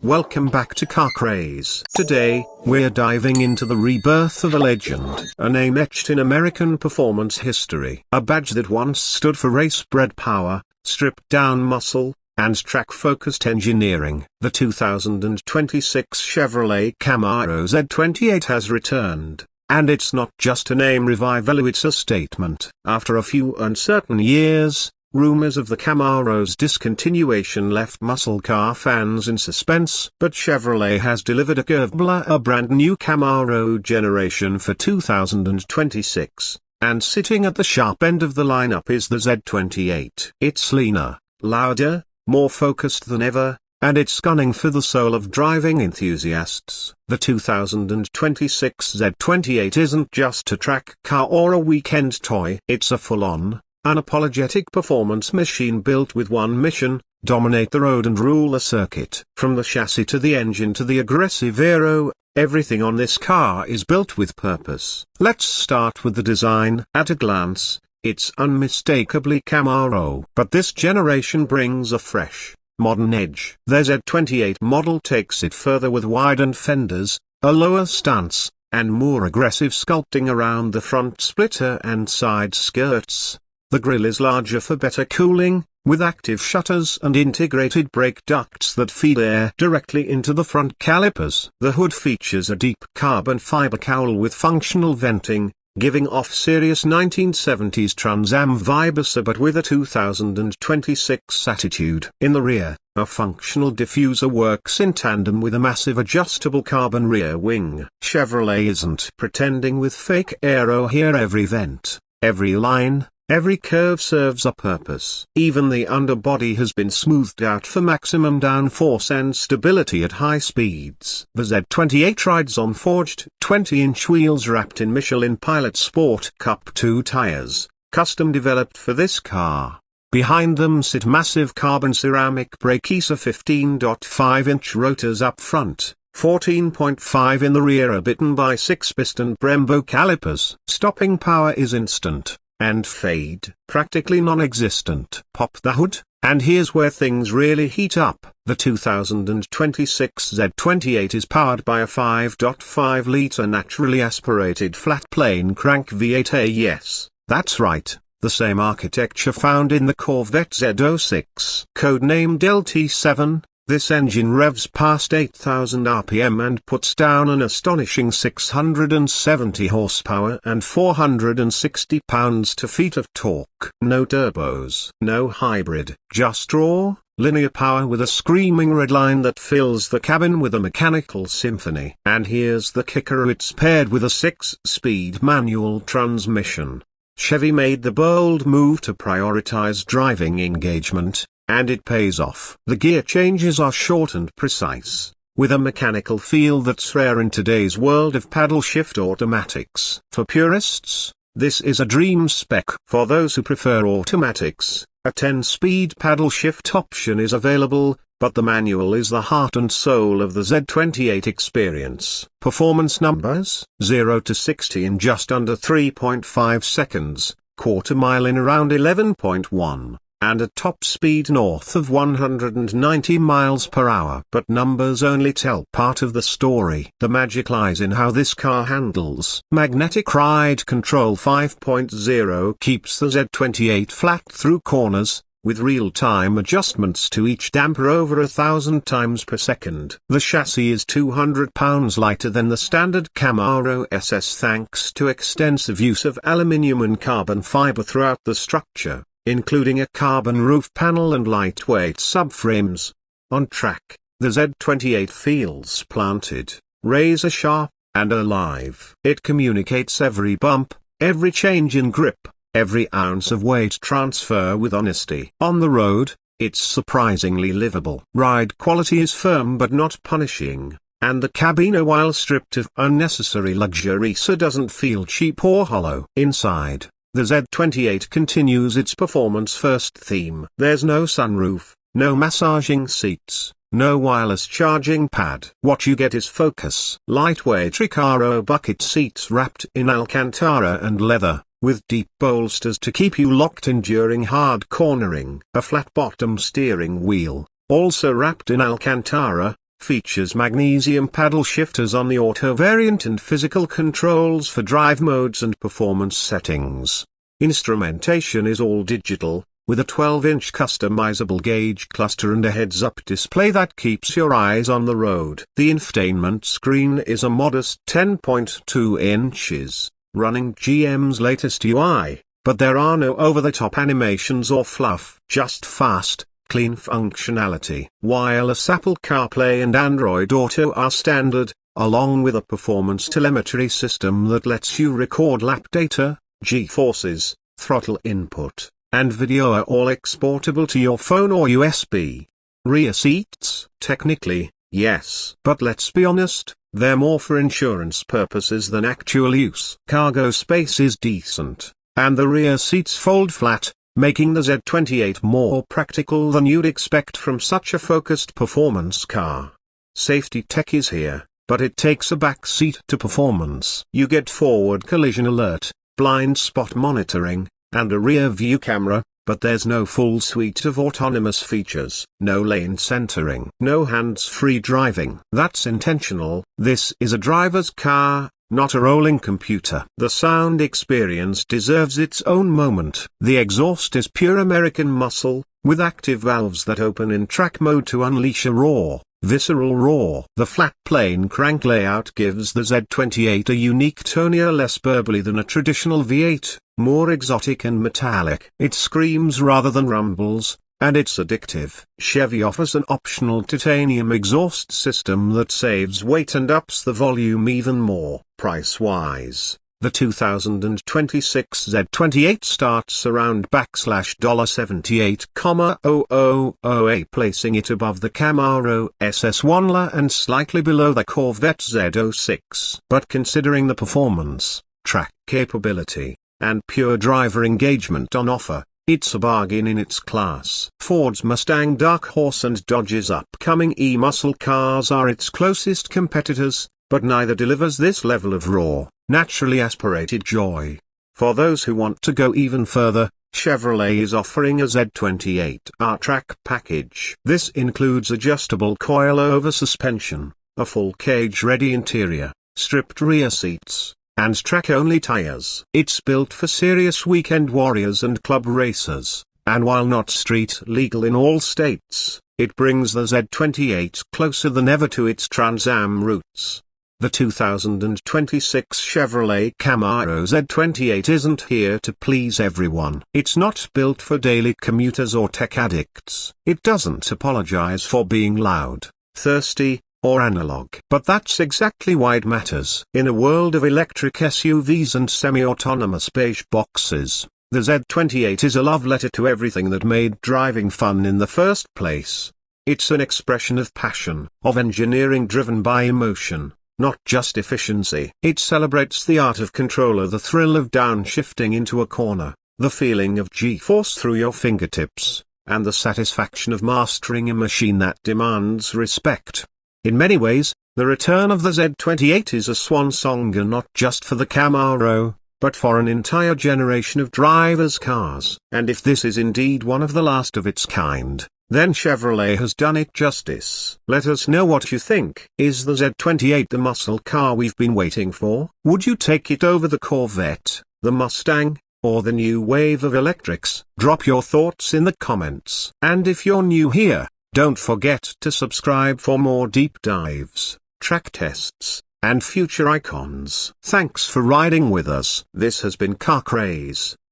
Welcome back to Car Craze. Today, we're diving into the rebirth of a legend, a name etched in American performance history, a badge that once stood for race-bred power, stripped-down muscle, and track-focused engineering. The 2026 Chevrolet Camaro Z28 has returned, and it's not just a name revival, it's a statement. After a few uncertain years, rumors of the Camaro's discontinuation left muscle car fans in suspense, but Chevrolet has delivered a brand new Camaro generation for 2026, and sitting at the sharp end of the lineup is the Z28. It's leaner, louder, more focused than ever, and it's stunning for the soul of driving enthusiasts. The 2026 Z28 isn't just a track car or a weekend toy, it's a full-on, unapologetic performance machine built with one mission: dominate the road and rule the circuit. From the chassis to the engine to the aggressive aero, everything on this car is built with purpose. Let's start with the design. At a glance, it's unmistakably Camaro. But this generation brings a fresh, modern edge. The Z28 model takes it further with widened fenders, a lower stance, and more aggressive sculpting around the front splitter and side skirts. The grille is larger for better cooling, with active shutters and integrated brake ducts that feed air directly into the front calipers. The hood features a deep carbon fiber cowl with functional venting, giving off serious 1970s Trans Am vibes but with a 2026 attitude. In the rear, a functional diffuser works in tandem with a massive adjustable carbon rear wing. Chevrolet isn't pretending with fake aero here. Every vent, every line, every curve serves a purpose. Even the underbody has been smoothed out for maximum downforce and stability at high speeds. The Z28 rides on forged 20-inch wheels wrapped in Michelin Pilot Sport Cup 2 tires, custom developed for this car. Behind them sit massive carbon ceramic brakes, 15.5-inch rotors up front, 14.5 in the rear are bitten by 6-piston Brembo calipers. Stopping power is instant, and fade practically non-existent. Pop the hood, and here's where things really heat up. The 2026 Z28 is powered by a 5.5-liter naturally aspirated flat-plane crank V8. Yes, that's right, the same architecture found in the Corvette Z06. Codenamed LT7, this engine revs past 8,000 RPM and puts down an astonishing 670 horsepower and 460 pounds-to-feet of torque. No turbos, no hybrid, just raw, linear power with a screaming red line that fills the cabin with a mechanical symphony. And here's the kicker: it's paired with a 6-speed manual transmission. Chevy made the bold move to prioritize driving engagement, and it pays off. The gear changes are short and precise, with a mechanical feel that's rare in today's world of paddle shift automatics. For purists, this is a dream spec. For those who prefer automatics, a 10-speed paddle shift option is available, but the manual is the heart and soul of the Z28 experience. Performance numbers: 0 to 60 in just under 3.5 seconds, quarter mile in around 11.1. and a top speed north of 190 miles per hour. But numbers only tell part of the story. The magic lies in how this car handles. Magnetic Ride Control 5.0 keeps the Z28 flat through corners, with real-time adjustments to each damper over 1,000 times per second. The chassis is 200 pounds lighter than the standard Camaro SS thanks to extensive use of aluminium and carbon fiber throughout the structure, including a carbon roof panel and lightweight subframes. On track, the Z28 feels planted, razor sharp, and alive. It communicates every bump, every change in grip, every ounce of weight transfer with honesty. On the road, it's surprisingly livable. Ride quality is firm but not punishing, and the cabina, while stripped of unnecessary luxury, doesn't feel cheap or hollow. Inside, the Z28 continues its performance-first theme. There's no sunroof, no massaging seats, no wireless charging pad. What you get is focus. Lightweight Recaro bucket seats wrapped in Alcantara and leather, with deep bolsters to keep you locked in during hard cornering. A flat-bottom steering wheel, also wrapped in Alcantara, Features magnesium paddle shifters on the auto variant and physical controls for drive modes and performance settings. Instrumentation is all digital, with a 12-inch customizable gauge cluster and a heads-up display that keeps your eyes on the road. The infotainment screen is a modest 10.2 inches, running GM's latest UI, but there are no over-the-top animations or fluff, just fast, clean functionality. Wireless Apple CarPlay and Android Auto are standard, along with a performance telemetry system that lets you record lap data, G-forces, throttle input, and video are all exportable to your phone or USB. Rear seats? Technically, yes. But let's be honest, they're more for insurance purposes than actual use. Cargo space is decent, and the rear seats fold flat, making the Z28 more practical than you'd expect from such a focused performance car. Safety tech is here, but it takes a back seat to performance. You get forward collision alert, blind spot monitoring, and a rear view camera, but there's no full suite of autonomous features. No lane centering. No hands-free driving. That's intentional. This is a driver's car, not a rolling computer. The sound experience deserves its own moment. The exhaust is pure American muscle, with active valves that open in track mode to unleash a raw, visceral roar. The flat plane crank layout gives the Z28 a unique tonier, less burbly than a traditional V8, more exotic and metallic. It screams rather than rumbles, and it's addictive. Chevy offers an optional titanium exhaust system that saves weight and ups the volume even more. Price-wise, the 2026 Z28 starts around $78,000, placing it above the Camaro SS1 and slightly below the Corvette Z06. But considering the performance, track capability, and pure driver engagement on offer, it's a bargain in its class. Ford's Mustang Dark Horse and Dodge's upcoming E-muscle cars are its closest competitors, but neither delivers this level of raw, naturally aspirated joy. For those who want to go even further, Chevrolet is offering a Z28 R-Track package. This includes adjustable coilover suspension, a full cage-ready interior, stripped rear seats, and track-only tires. It's built for serious weekend warriors and club racers, and while not street legal in all states, it brings the Z28 closer than ever to its Trans Am roots. The 2026 Chevrolet Camaro Z28 isn't here to please everyone. It's not built for daily commuters or tech addicts. It doesn't apologize for being loud, thirsty, or analog. But that's exactly why it matters. In a world of electric SUVs and semi-autonomous beige boxes, the Z28 is a love letter to everything that made driving fun in the first place. It's an expression of passion, of engineering driven by emotion, not just efficiency. It celebrates the art of controller, the thrill of downshifting into a corner, the feeling of G-force through your fingertips, and the satisfaction of mastering a machine that demands respect. In many ways, the return of the Z28 is a swan song, not just for the Camaro, but for an entire generation of drivers' cars. And if this is indeed one of the last of its kind, then Chevrolet has done it justice. Let us know what you think. Is the Z28 the muscle car we've been waiting for? Would you take it over the Corvette, the Mustang, or the new wave of electrics? Drop your thoughts in the comments. And if you're new here, don't forget to subscribe for more deep dives, track tests, and future icons. Thanks for riding with us. This has been Car Craze.